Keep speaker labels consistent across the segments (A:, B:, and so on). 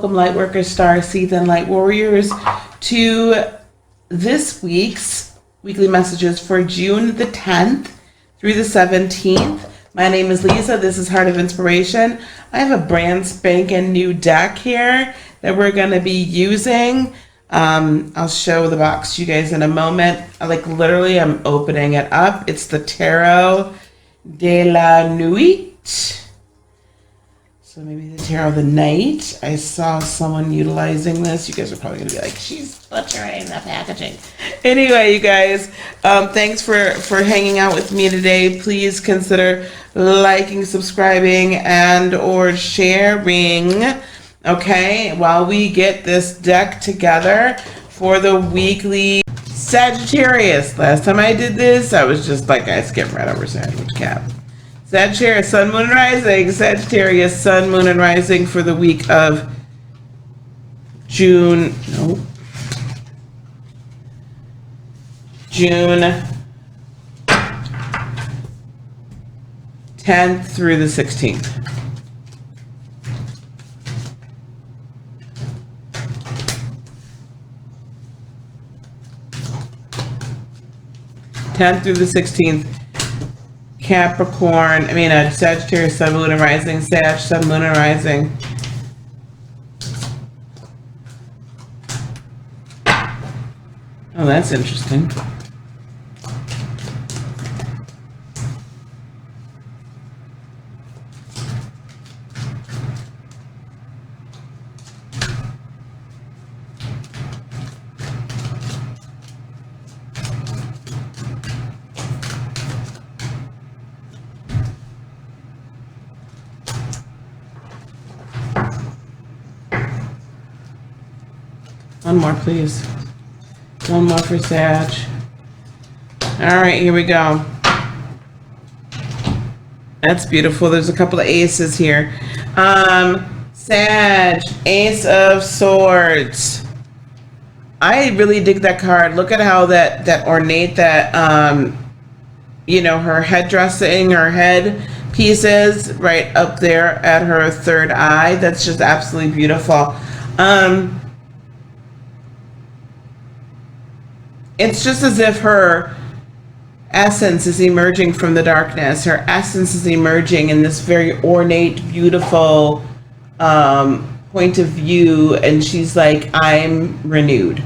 A: Welcome, Lightworker, Star Seeds, and Light Warriors, to this week's weekly messages for June the 10th through the 17th. My name is Lisa. This is Heart of Inspiration. I have a brand spanking new deck here that we're going to be using. I'll show the box to you guys in a moment. I'm opening it up. It's the Tarot de la Nuit. So maybe the Tarot of the Night. I saw someone utilizing this. You guys are probably going to be like, she's butchering the packaging. Anyway, you guys, thanks for hanging out with me today. Please consider liking, subscribing, and or sharing. Okay, while we get this deck together for the weekly Sagittarius. Last time I did this, I was just like, I skipped right over Sandwich Cap. Sagittarius, Sun, Moon, and Rising. Sagittarius, Sun, Moon, and Rising for the week of June 10th through the 16th. Through the 16th. Sagittarius, Sun, Moon, and Rising. Sag, Sun, Moon, and Rising. Oh, that's interesting. One more, please. One more for Sag. All right, here we go. That's beautiful. There's a couple of aces here. Sag, Ace of Swords. I really dig that card. Look at how that ornate, her headdressing, her head pieces right up there at her third eye. That's just absolutely beautiful. It's just as if her essence is emerging from the darkness. Her essence is emerging in this very ornate, beautiful point of view. And she's like, I'm renewed.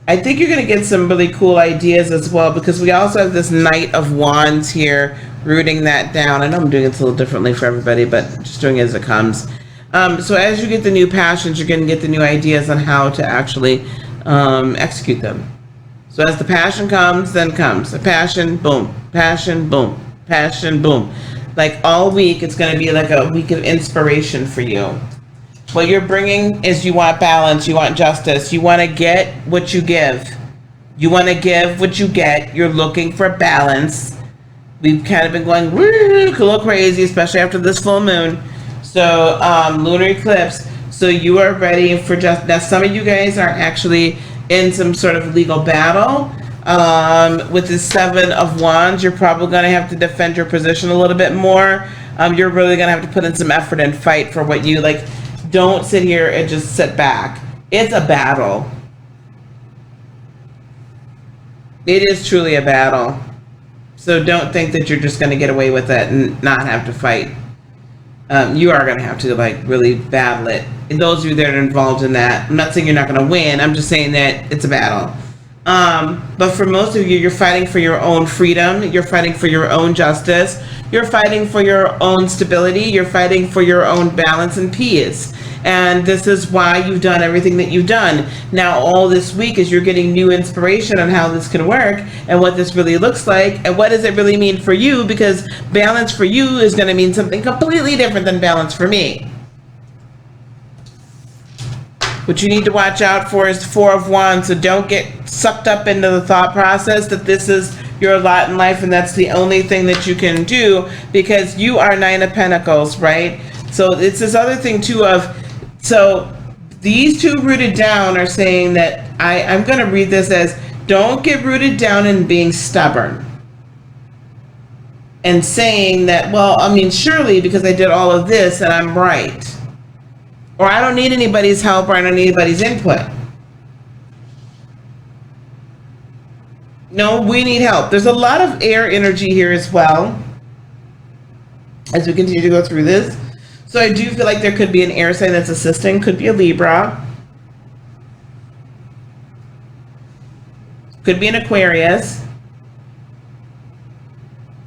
A: I think you're going to get some really cool ideas as well, because we also have this Knight of Wands here, rooting that down. I know I'm doing it a little differently for everybody, but just doing it as it comes. So as you get the new passions, you're going to get the new ideas on how to actually execute them. So as the passion comes, then comes the passion, boom, passion, boom, passion, boom. Like all week, it's going to be like a week of inspiration for you. What you're bringing is you want balance, you want justice, you want to get what you give. You want to give what you get. You're looking for balance. We've kind of been going a little crazy, especially after this full moon. So lunar eclipse. So you are ready for just now. Some of you guys are actually in some sort of legal battle. With the Seven of Wands, you're probably going to have to defend your position a little bit more. You're really going to have to put in some effort and fight for what you like. Don't sit here and just sit back. It's a battle. It is truly a battle. So don't think that you're just going to get away with it and not have to fight. You are going to have to really battle it. And those of you that are involved in that, I'm not saying you're not going to win. I'm just saying that it's a battle. But for most of you, you're fighting for your own freedom. You're fighting for your own justice. You're fighting for your own stability. You're fighting for your own balance and peace. And this is why you've done everything that you've done. Now, all this week is you're getting new inspiration on how this can work and what this really looks like and what does it really mean for you, because balance for you is going to mean something completely different than balance for me. What you need to watch out for is the Four of Wands, so don't get sucked up into the thought process that this is your lot in life and that's the only thing that you can do, because you are Nine of Pentacles, right? So it's this other thing too of, so these two rooted down are saying that, I'm going to read this as, don't get rooted down in being stubborn. And saying that, well, I mean, surely because I did all of this and I'm right. Or I don't need anybody's help, or I don't need anybody's input. No, we need help. There's a lot of air energy here as well as we continue to go through this. So I do feel like there could be an air sign that's assisting. Could be a Libra. Could be an Aquarius.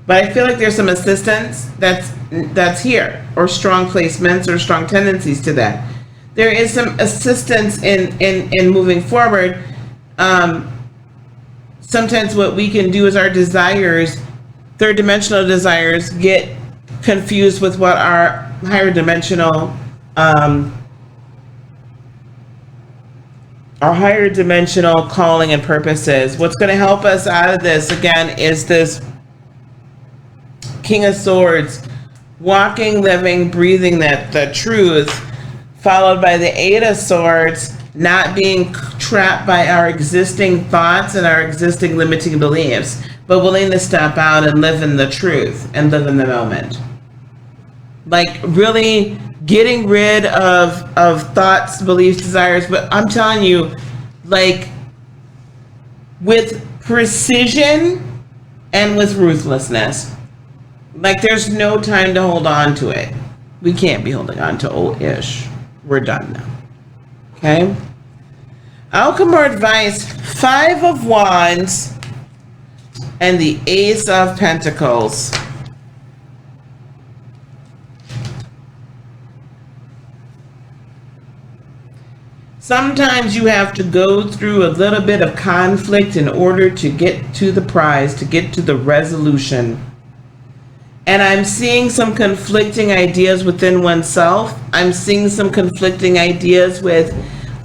A: But I feel like there's some assistance that's here, or strong placements or strong tendencies to that. There is some assistance in moving forward. Sometimes what we can do is our desires, third dimensional desires, get confused with what our higher dimensional calling and purpose is. What's going to help us out of this again is this King of Swords, walking, living, breathing the truth, followed by the Eight of Swords, not being trapped by our existing thoughts and our existing limiting beliefs, but willing to step out and live in the truth and live in the moment. Like really getting rid of thoughts, beliefs, desires, but I'm telling you, like with precision and with ruthlessness. Like there's no time to hold on to it. We can't be holding on to old-ish. We're done now. Okay? Outcome or advice, 5 of Wands and the Ace of Pentacles. Sometimes you have to go through a little bit of conflict in order to get to the prize, to get to the resolution. And I'm seeing some conflicting ideas within oneself. I'm seeing some conflicting ideas with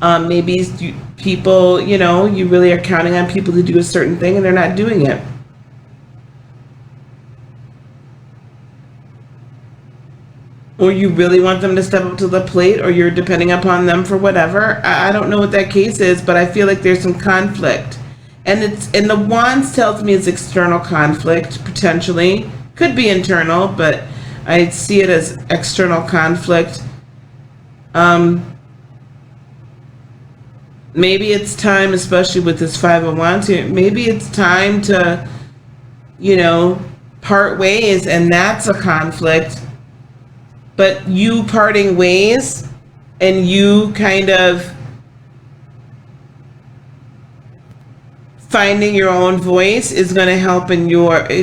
A: maybe people, you really are counting on people to do a certain thing and they're not doing it. Or you really want them to step up to the plate, or you're depending upon them for whatever. I don't know what that case is, but I feel like there's some conflict. And the Wands tells me it's external conflict, potentially. Could be internal, but I see it as external conflict. Maybe it's time, especially with this 5 of Wands here, maybe it's time to, part ways, and that's a conflict. But you parting ways and you kind of finding your own voice is going to help in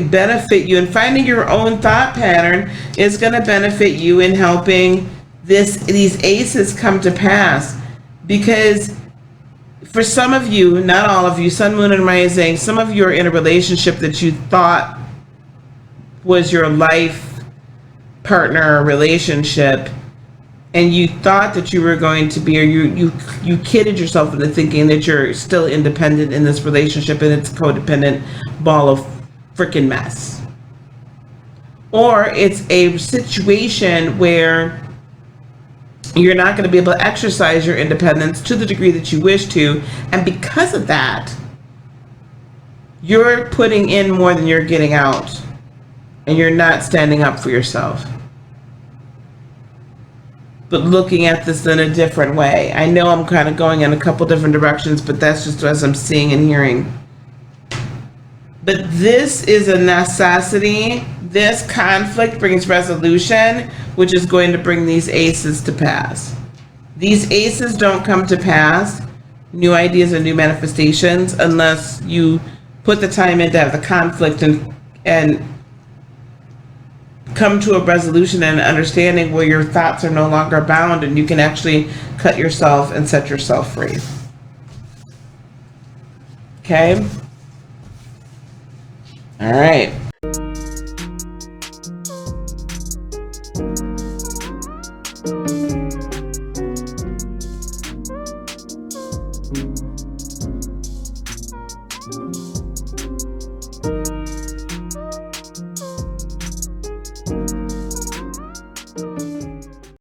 A: benefit you, and finding your own thought pattern is going to benefit you in helping these aces come to pass. Because for some of you, not all of you, Sun, Moon, and Rising, some of you are in a relationship that you thought was your life partner or relationship, and you thought that you were going to be, or you kidded yourself into thinking that you're still independent in this relationship, and it's a codependent ball of freaking mess. Or it's a situation where you're not going to be able to exercise your independence to the degree that you wish to, and because of that, you're putting in more than you're getting out, and you're not standing up for yourself. But looking at this in a different way. I know I'm kind of going in a couple different directions, but that's just as I'm seeing and hearing. But this is a necessity. This conflict brings resolution, which is going to bring these aces to pass. These aces don't come to pass, new ideas and new manifestations, unless you put the time in to have the conflict and come to a resolution and understanding where your thoughts are no longer bound and you can actually cut yourself and set yourself free. Okay? All right.